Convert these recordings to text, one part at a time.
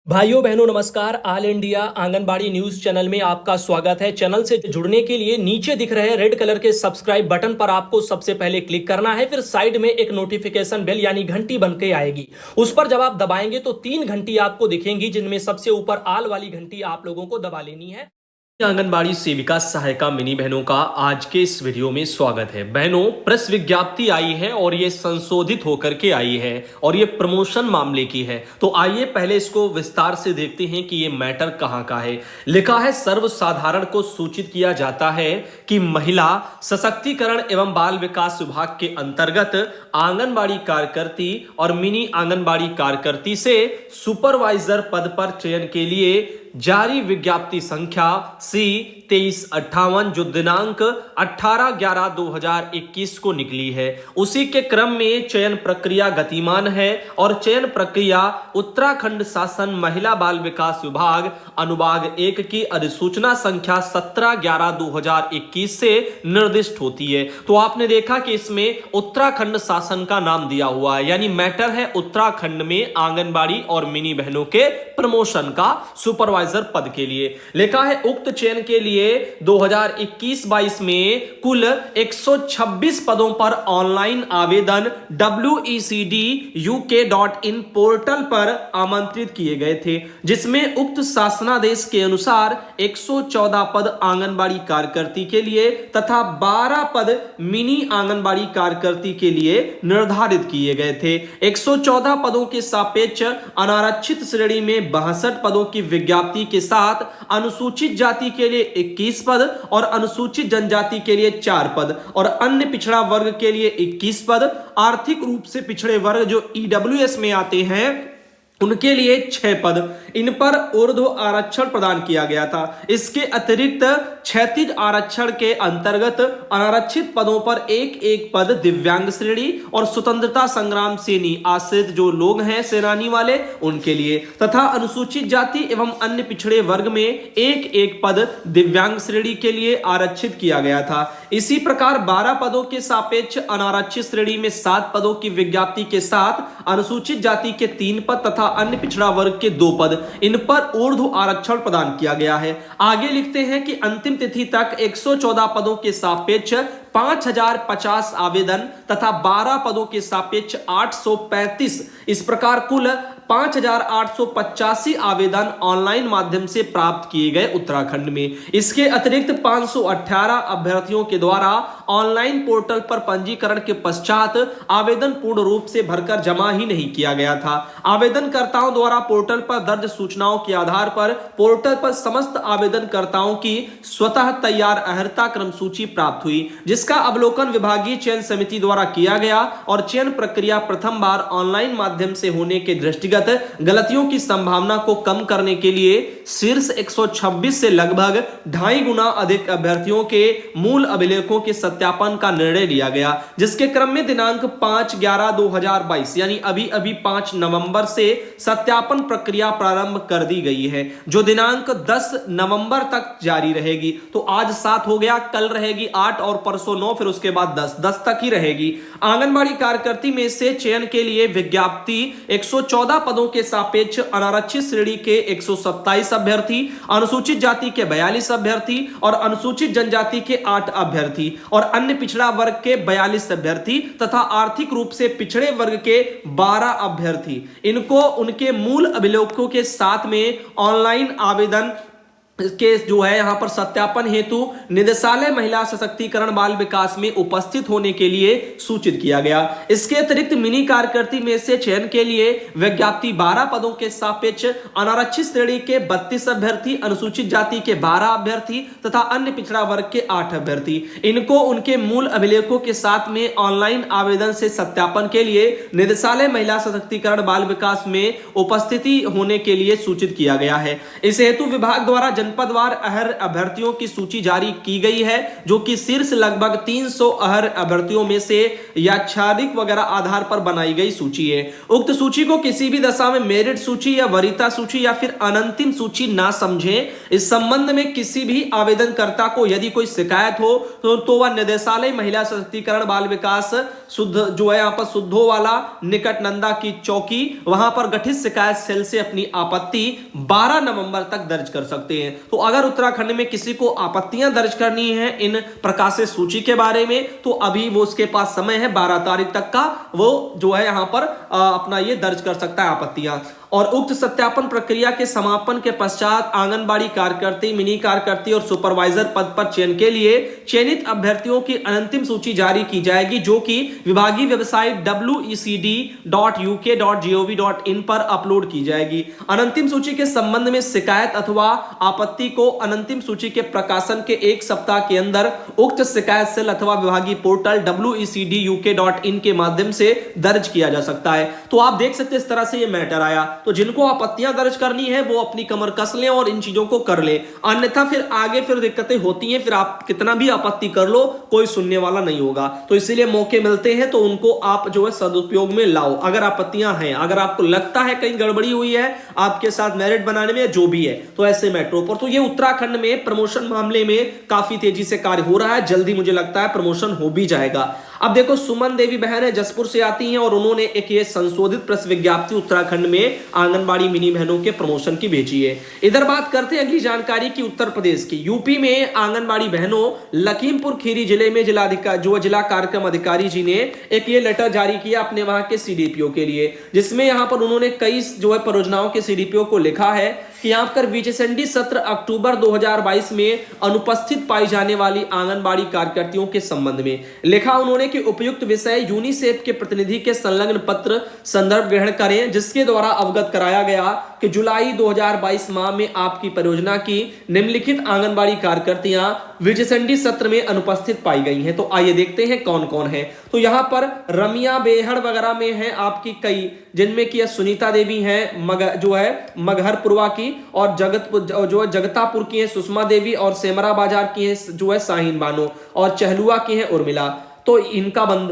भाइयों बहनों नमस्कार। All India anganwadi news channel में आपका स्वागत है। चैनल से जुड़ने के लिए नीचे दिख रहे रेड कलर के सब्सक्राइब बटन पर आपको सबसे पहले क्लिक करना है। फिर साइड में एक नोटिफिकेशन बेल यानी घंटी बन के आएगी, उस पर जब आप दबाएंगे तो 3 घंटी आपको दिखेंगी, जिनमें सबसे ऊपर आल वाली घंटी आप लोगों को दबा लेनी है। आंगनबाड़ी सेविका सहायिका मिनी बहनों का आज के इस वीडियो में स्वागत है। बहनों, प्रेस विज्ञप्ति आई है और ये संशोधित होकर के आई है और ये प्रमोशन मामले की है। तो आइए पहले इसको विस्तार से देखते हैं कि ये मैटर कहां का है। लिखा है, सर्वसाधारण को सूचित किया जाता है कि महिला सशक्तिकरण एवं बाल विकास विभाग के अंतर्गत आंगनबाड़ी कार्यकर्ती और मिनी आंगनबाड़ी कार्यकर्ती से सुपरवाइजर पद पर चयन के लिए जारी विज्ञप्ति संख्या C2358 जो दिनांक 18/11/2021 को निकली है, उसी के क्रम में चयन प्रक्रिया गतिमान है और चयन प्रक्रिया उत्तराखंड शासन महिला बाल विकास विभाग अनुभाग 1 की अधिसूचना संख्या 17/11/2021 से निर्दिष्ट होती है। तो आपने देखा कि इसमें उत्तराखंड शासन का नाम दिया हुआ है, यानी मैटर है उत्तराखंड में आंगनबाड़ी और मिनी बहनों के प्रमोशन का सुपरवाइजर पद के लिए। लिखा है, उक्त चयन के लिए 2021-22 में कुल 126 पदों पर ऑनलाइन आवेदन wecduk.in पोर्टल पर आमंत्रित किए गए थे, जिसमें उक्त शासनादेश के अनुसार 114 पद आंगनबाड़ी कार्यकर्ती के लिए तथा 12 पद मिनी आंगनबाड़ी कार्यकर्ती के लिए निर्धारित किए गए थे। 114 पदों के सापेक्ष अनारक्षित श्रेणी में 62 पदों की विज्ञप्ति के साथ अनुसूचित जाति के लिए 21 पद और अनुसूचित जनजाति के लिए 4 पद और अन्य पिछड़ा वर्ग के लिए 21 पद, आर्थिक रूप से पिछड़े वर्ग जो ईडब्ल्यूएस में आते हैं उनके लिए 6 पद, इन पर ऊर्ध्व आरक्षण प्रदान किया गया था। इसके अतिरिक्त क्षैतिज आरक्षण के अंतर्गत अनारक्षित पदों पर एक पद दिव्यांग श्रेणी और स्वतंत्रता संग्राम सेनी आश्रित जो लोग हैं सेनानी वाले उनके लिए, तथा अनुसूचित जाति एवं अन्य पिछड़े वर्ग में एक पद दिव्यांग श्रेणी के लिए आरक्षित किया गया था। इसी प्रकार 12 पदों के सापेक्ष अनारक्षित श्रेणी में 7 पदों की विज्ञप्ति के साथ अनुसूचित जाति के 3 पद तथा अन्य पिछड़ा वर्ग के 2 पद, इन पर ऊर्ध्व आरक्षण प्रदान किया गया है। आगे लिखते हैं कि अंतिम तिथि तक 114 पदों के सापेक्ष 5050 आवेदन तथा 12 पदों के सापेक्ष 835, इस प्रकार कुल 5885 आवेदन ऑनलाइन माध्यम से प्राप्त किए गए उत्तराखंड में। इसके अतिरिक्त 518 अभ्यर्थियों के द्वारा ऑनलाइन पोर्टल पर पंजीकरण के पश्चात आवेदन पूर्ण रूप से भरकर जमा ही नहीं किया गया था। आवेदनकर्ताओं द्वारा पोर्टल पर दर्ज सूचनाओं के आधार पर पोर्टल पर समस्त आवेदनकर्ताओं की स्वतः तैयार अर्हता क्रम सूची प्राप्त हुई, जिसका अवलोकन विभागीय चयन समिति द्वारा किया गया और चयन प्रक्रिया प्रथम बार ऑनलाइन माध्यम से होने के दृष्टिगत गलतियों की संभावना को कम करने के लिए शीर्ष 126 से लगभग 2.5 गुना अधिक अभ्यर्थियों के मूल अभिलेखों के सत्यापन का निर्णय लिया गया, जिसके क्रम में दिनांक 5/11/2022 यानी अभी 5 नवंबर से सत्यापन प्रक्रिया प्रारंभ कर दी गई है, जो दिनांक 10 नवंबर तक जारी रहेगी। तो आज 7 हो गया, कल रहेगी 8 और परसों 9, फिर उसके बाद 10 तक ही रहेगी। आंगनबाड़ी कार्यकर्ती में से चयन के लिए विज्ञप्ति 114 पदों के सापेक्ष अनारक्षित श्रेणी के 127 अभ्यर्थी, अनुसूचित जाति के 42 अभ्यर्थी और अनुसूचित जनजाति के 8 अभ्यर्थी और अन्य पिछड़ा वर्ग के 42 अभ्यर्थी तथा आर्थिक रूप से पिछड़े वर्ग के 12 अभ्यर्थी, इनको उनके मूल अभिलेखों के साथ में ऑनलाइन आवेदन के जो है यहां पर सत्यापन हेतु निदेशालय महिला सशक्तिकरण बाल विकास में उपस्थित होने के लिए सूचित किया गया। इसके अतिरिक्त मिनी कार्यकर्ती में से चयन के लिए विज्ञप्ति 12 पदों के सापेक्ष अनारक्षित श्रेणी के 32 अभ्यर्थी, अनुसूचित जाति के 12 अभ्यर्थी तथा अन्य पिछड़ा वर्ग के 8 अभ्यर्थी, इनको उनके मूल अभिलेखों के साथ में ऑनलाइन आवेदन से सत्यापन के लिए निदेशालय महिला सशक्तिकरण बाल विकास में उपस्थिति होने के लिए सूचित किया गया है। इस हेतु विभाग द्वारा जनपदवार अहर अभ्यर्थियों की सूची जारी की गई है, जो कि शीर्ष लगभग 300 अहर अभ्यर्थियों में से याक्षारिक वगैरह आधार पर बनाई गई सूची है। उक्त सूची को किसी भी दशा में मेरिट सूची या वरीयता सूची या फिर अनंतिम सूची ना समझें। इस संबंध में किसी भी आवेदनकर्ता को यदि कोई शिकायत हो तो वह निदेशालय महिला सशक्तिकरण बाल विकास शुद्ध जो है यहाँ पर शुद्धो वाला निकट नंदा की चौकी वहां पर गठित शिकायत सेल से अपनी आपत्ति 12 नवंबर तक दर्ज कर सकते हैं। तो अगर उत्तराखंड में किसी को आपत्तियां दर्ज करनी है इन प्रकाशित सूची के बारे में तो अभी वो उसके पास समय है 12 तारीख तक का, वो जो है यहां पर अपना ये दर्ज कर सकता है आपत्तियां। और उक्त सत्यापन प्रक्रिया के समापन के पश्चात आंगनबाड़ी कार्यकर्ती, मिनी कार्यकर्ती और सुपरवाइजर पद पर चयन के लिए चयनित अभ्यर्थियों की अंतिम सूची जारी की जाएगी, जो कि विभागीय वेबसाइट wecd.uk.gov.in पर अपलोड की जाएगी। अंतिम सूची के संबंध में शिकायत अथवा आपत्ति को अंतिम सूची के प्रकाशन के 1 सप्ताह के अंदर उक्त शिकायत सेल अथवा विभागीय पोर्टल wecd.uk.in के माध्यम से दर्ज किया जा सकता है। तो आप देख सकते हैं इस तरह से ये मैटर आया। तो जिनको आपत्तियां दर्ज करनी है वो अपनी कमर कस लें और इन चीजों को कर ले, अन्यथा फिर आगे फिर दिक्कतें होती हैं, फिर आप कितना भी आपत्ति कर लो कोई सुनने वाला नहीं होगा। तो इसीलिए मौके मिलते हैं तो उनको आप जो है सदुपयोग में लाओ। अगर आपत्तियां हैं, अगर आपको लगता है कहीं गड़बड़ी हुई है आपके साथ मेरिट बनाने में जो भी है, तो ऐसे मैटरों पर तो ये उत्तराखंड में प्रमोशन मामले में काफी तेजी से कार्य हो रहा है। जल्दी मुझे लगता है प्रमोशन हो भी जाएगा। अब देखो, सुमन देवी बहन है, जसपुर से आती हैं और उन्होंने एक ये संशोधित प्रेस विज्ञप्ति उत्तराखंड में आंगनबाड़ी मिनी बहनों के प्रमोशन की भेजी है। इधर बात करते हैं अगली जानकारी की उत्तर प्रदेश की। यूपी में आंगनबाड़ी बहनों लखीमपुर खीरी जिले में जिला कार्यक्रम अधिकारी जी ने एक ये लेटर जारी किया अपने वहां के सीडीपीओ के लिए, जिसमें यहां पर उन्होंने कई जो है परियोजनाओं के सीडीपीओ को लिखा है कि यहां पर विजयचंडी सत्र अक्टूबर 2022 में अनुपस्थित पाई जाने वाली आंगनबाड़ी कार्यकर्तियों के संबंध में लिखा उन्होंने कि उपयुक्त विषय यूनिसेफ के प्रतिनिधि के संलग्न पत्र संदर्भ ग्रहण करें, जिसके द्वारा अवगत कराया गया कि जुलाई 2022 माह में आपकी परियोजना की निम्नलिखित आंगनबाड़ी कार्यकर्तियां विजयचंडी सत्र में अनुपस्थित पाई गई हैं। तो आइए देखते हैं कौन कौन है। तो यहां पर रमिया बेहड़ वगैरह में है आपकी कई, जिनमें कि सुनीता देवी हैं मगहरपुरवा की, और जगतापुर की है सुषमा देवी, और सेमरा बाजार की है जो है शाहीन बानो, और चहलुआ की है उर्मिला। तो इनका बंद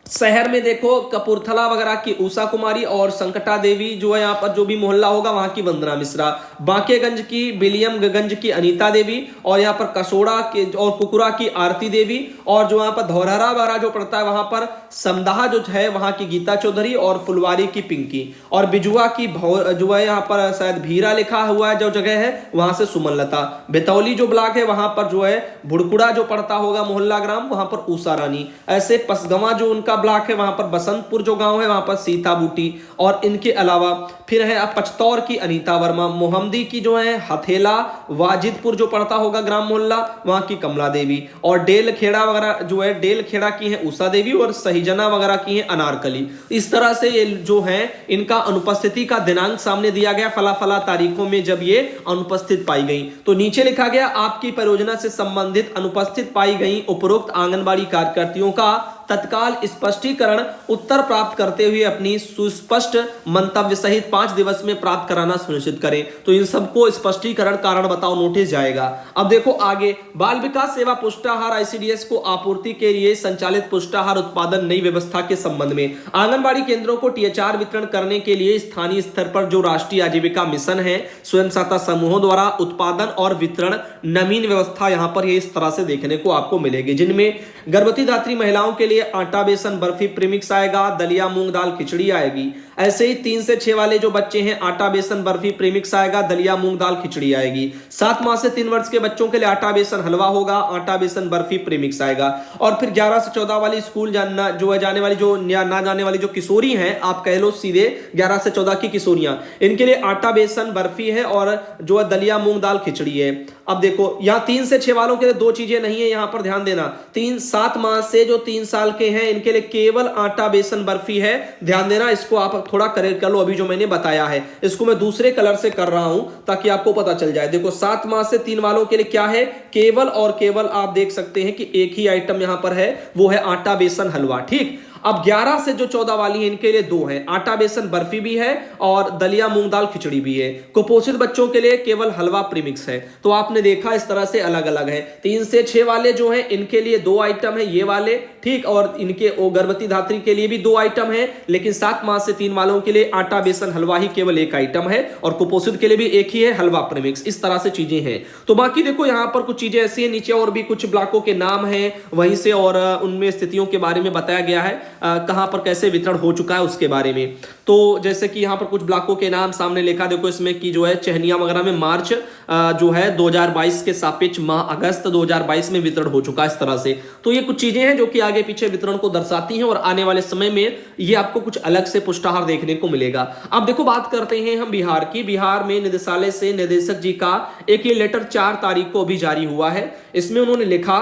शहर में देखो कपूरथला वगैरह की उषा कुमारी, और संकटा देवी जो है यहाँ पर जो भी मोहल्ला होगा वहां की वंदना मिश्रा, बांकेगंज की विलियमगंज की अनीता देवी, और यहाँ पर कसोड़ा के और कुकुरा की आरती देवी, और जो यहाँ पर धौरहरा वगैरह जो पड़ता है वहां पर समदाहा जो है वहां की गीता चौधरी, और फुलवारी की पिंकी, और बिजुआ की जो है यहाँ पर शायद भीरा लिखा हुआ है जो जगह है वहां से सुमनलता, बेतौली जो ब्लॉक है वहां पर जो है भुड़कुड़ा जो पड़ता होगा मोहल्ला ग्राम वहां पर उषा रानी, ऐसे पसगवा जो उनका ब्लॉक है वहां पर बसंतपुर जो गांव है वहां पर सीता बूटी, और इनके अलावा फिर है पचतौर की अनीता वर्मा, मोहम्मदी की जो है हथेला, वाजिदपुर जो पड़ता होगा ग्राम मोहल्ला वहां की कमला देवी, और डेल खेड़ा वगैरह जो है डेल खेड़ा की है उषा देवी, और सहीजना वगैरह की है अनारकली। इस तरह से ये जो है इनका अनुपस्थिति का दिनांक सामने दिया गया, फला फला तारीखों में जब ये अनुपस्थित पाई गई। तो नीचे लिखा गया आपकी परियोजना से संबंधित अनुपस्थित पाई गई उपरोक्त आंगनबाड़ी कार्यकर्तियों का तत्काल स्पष्टीकरण उत्तर प्राप्त करते हुए अपनी सुस्पष्ट मंतव्य सहित 5 दिवस में प्राप्त कराना सुनिश्चित करें। तो इन सबको स्पष्टीकरण कारण बताओ नोटिस जाएगा। अब देखो आगे, बाल विकास सेवा पुष्टाहार आईसीडीएस को आपूर्ति के लिए संचालित पुष्टाहार उत्पादन नई व्यवस्था के संबंध में आंगनबाड़ी केंद्रों को टीएचआर वितरण करने के लिए स्थानीय स्तर पर जो राष्ट्रीय आजीविका मिशन है स्वयं सहायता समूहों द्वारा उत्पादन और वितरण नवीन व्यवस्था यहाँ पर इस तरह से देखने को आपको मिलेगी, जिनमें गर्भवती धात्री महिलाओं के लिए आटा बेसन बर्फी प्रीमिक्स आएगा, दलिया मूंग दाल खिचड़ी आएगी। ऐसे ही 3 से 6 वाले जो बच्चे हैं आटा बेसन बर्फी प्रीमिक्स आएगा, दलिया मूंग दाल खिचड़ी आएगी। 7 माह से 3 वर्ष के बच्चों के लिए आटा बेसन हलवा होगा, आटा बेसन बर्फी प्रीमिक्स आएगा। और फिर 11 से 14 वाली स्कूल जाने वाली जो ना जाने वाली जो किशोरी हैं, आप कह लो सीधे 11 से 14 की किशोरियां, इनके लिए आटा बेसन बर्फी है और जो है दलिया मूंग दाल खिचड़ी है। अब देखो यहाँ 3 से 6 वालों के लिए 2 चीजें नहीं है, यहाँ पर ध्यान देना। 7 माह से जो 3 साल के हैं इनके लिए केवल आटा बेसन बर्फी है, ध्यान देना। इसको आप थोड़ा करेक्ट कर लो, अभी जो मैंने बताया है इसको मैं दूसरे कलर से कर रहा हूं ताकि आपको पता चल जाए। देखो 7 माह से 3 वालों के लिए क्या है, केवल और केवल आप देख सकते हैं कि एक ही आइटम यहां पर है, वो है आटा बेसन हलवा। ठीक, अब 11 से जो 14 वाली है इनके लिए 2 है, आटा बेसन बर्फी भी है और दलिया मूंग दाल खिचड़ी भी है। कुपोषित बच्चों के लिए केवल हलवा प्रीमिक्स है। तो आपने देखा इस तरह से अलग अलग है। 3 से 6 वाले जो है इनके लिए 2 आइटम है, ये वाले, ठीक, और इनके गर्भवती धात्री के लिए भी 2 आइटम है, लेकिन 7 माह से 3 वालों के लिए आटा बेसन हलवा ही केवल 1 आइटम है और कुपोषित के लिए भी एक ही है, हलवा प्रीमिक्स। इस तरह से चीजें हैं। तो बाकी देखो यहां पर कुछ चीजें ऐसी है, नीचे और भी कुछ ब्लॉकों के नाम हैं वहीं से, और उनमें स्थितियों के बारे में बताया गया है, कहां पर कैसे वितरण हो चुका है उसके बारे में। तो जैसे कि यहां पर कुछ ब्लॉकों के नाम सामने लिखा, देखो इसमें कि जो है चहनिया वगैरह में मार्च जो है 2022 के सापेक्ष माह अगस्त 2022 में वितरण हो चुका है, इस तरह से। तो ये कुछ चीजें हैं जो कि आगे पीछे वितरण को दर्शाती हैं और आने वाले समय में ये आपको कुछ अलग से पुष्टाहार देखने को मिलेगा। अब देखो बात करते हैं हम बिहार की। बिहार में निदेशालय से निदेशक जी का एक ये लेटर 4 तारीख को अभी जारी हुआ है। इसमें उन्होंने लिखा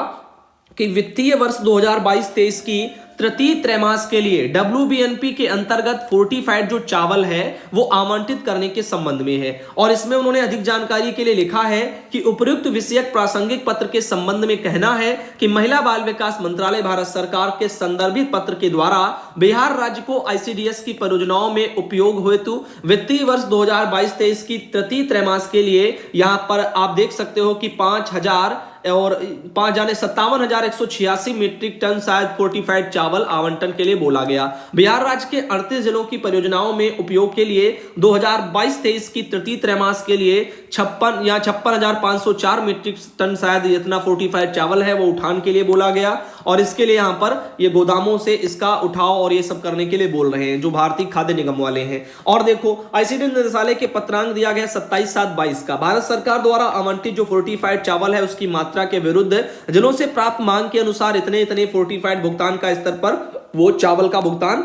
कि वित्तीय वर्ष 2022-23 की तृतीय त्रैमास के लिए WBNP के अंतर्गत फोर्टिफाइड जो चावल है वो आवंटित करने के संबंध में है। और इसमें उन्होंने अधिक जानकारी के लिए लिखा है कि उपयुक्त विषयक प्रासंगिक पत्र के संबंध में कहना है कि महिला बाल विकास मंत्रालय भारत सरकार के संदर्भित पत्र के द्वारा बिहार राज्य को ICDS की परियोजनाओं में उपयोग हेतु वित्तीय वर्ष 2022-23 की तृतीय त्रैमास के लिए यहां पर आप देख सकते हो कि 57,186 मीट्रिक टन शायद फोर्टिफाइड चावल आवंटन के लिए बोला गया। बिहार राज्य के 38 जिलों की परियोजनाओं में उपयोग के लिए 2022-23 की तृतीय त्रैमास के लिए 56,504 मीट्रिक टन शायद इतना फोर्टिफाइड चावल है वो उठान के लिए बोला गया। और इसके लिए यहां पर ये गोदामों से इसका उठाव और ये सब करने के लिए बोल रहे हैं जो भारतीय खाद्य निगम वाले हैं। और देखो ICD निदेशालय के पत्रांक दिया गया 27/7/22 का। भारत सरकार द्वारा आवंटित जो फोर्टिफाइड चावल है उसकी मात्रा के विरुद्ध जिलों से प्राप्त मांग के अनुसार इतने फोर्टिफाइड भुगतान का स्तर पर वो चावल का भुगतान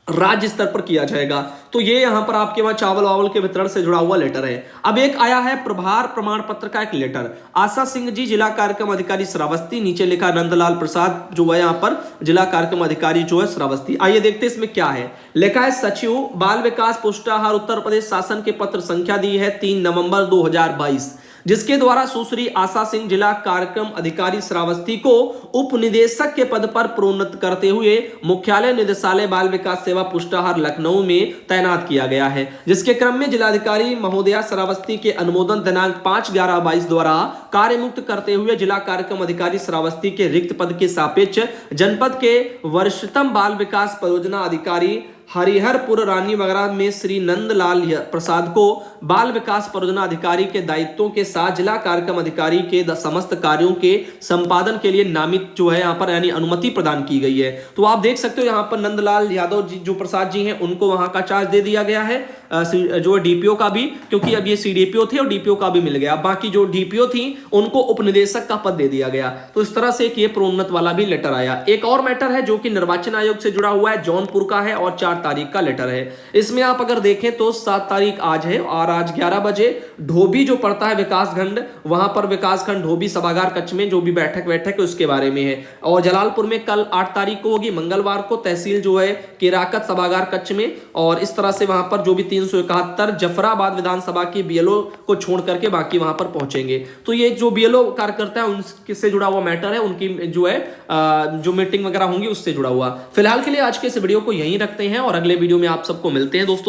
राज्य स्तर पर किया जाएगा। तो ये यहां पर आपके वहां चावल वावल के वितरण से जुड़ा हुआ लेटर है। अब एक आया है प्रभार प्रमाण पत्र का एक लेटर, आशा सिंह जी जिला कार्यक्रम अधिकारी श्रावस्ती, नीचे लिखा नंदलाल प्रसाद जो है यहां पर जिला कार्यक्रम अधिकारी जो है श्रावस्ती। आइए देखते हैं इसमें क्या है। लिखा है सचिव बाल विकास पुष्टाहार उत्तर प्रदेश शासन के पत्र संख्या दी है 3 नवंबर 2022, जिसके द्वारा सुश्री आशा सिंह जिला कार्यक्रम अधिकारी श्रावस्ती को उप निदेशक के पद पर प्रोन्नत करते हुए मुख्यालय निदेशालय बाल विकास सेवा पुष्टाहार लखनऊ में तैनात किया गया है। जिसके क्रम में जिलाधिकारी महोदया श्रावस्ती के अनुमोदन दिनांक 5/11/22 द्वारा कार्य मुक्त करते हुए जिला कार्यक्रम अधिकारी श्रावस्ती के रिक्त पद के सापेक्ष जनपद के वरिष्ठतम बाल विकास परियोजना अधिकारी हरिहरपुर रानी वगैरह में श्री नंदलाल प्रसाद को बाल विकास परियोजना अधिकारी के दायित्वों के साथ जिला कार्यक्रम अधिकारी के समस्त कार्यों के संपादन के लिए नामित जो है यहाँ पर यानी अनुमति प्रदान की गई है। तो आप देख सकते हो यहाँ पर नंदलाल यादव जी जो प्रसाद जी हैं उनको वहां का चार्ज दे दिया गया है, जो DPO का भी, क्योंकि अब ये CDPO थे और DPO का भी मिल गया। बाकी जो DPO थी उनको उपनिदेशक का पद दे दिया गया। तो इस तरह से ये प्रोन्नत वाला भी लेटर आया। एक और मैटर है जो कि निर्वाचन आयोग से जुड़ा हुआ है, जौनपुर का है और 4 तारीख का लेटर है। इसमें आप अगर देखें तो 7 तारीख आज है और आज 11 बजे ढोबी जो पड़ता है विकासखंड, वहां पर विकासखंड ढोबी सभागार कक्ष में जो भी बैठक है उसके बारे में है। और जलालपुर में कल 8 तारीख को होगी, मंगलवार को तहसील जो है केराकत सभागार कक्ष में। और इस तरह से वहां पर जो भी 371 जफराबाद विधानसभा की BLO को छोड़ करके बाकी वहां पर पहुंचेंगे। तो ये जो BLO कार्यकर्ता है उनसे जुड़ा हुआ मैटर है, उनकी जो है जो मीटिंग वगैरह होंगी उससे जुड़ा हुआ। फिलहाल के लिए आज के इस वीडियो को यहीं रखते हैं और अगले वीडियो में आप सबको मिलते हैं दोस्तों।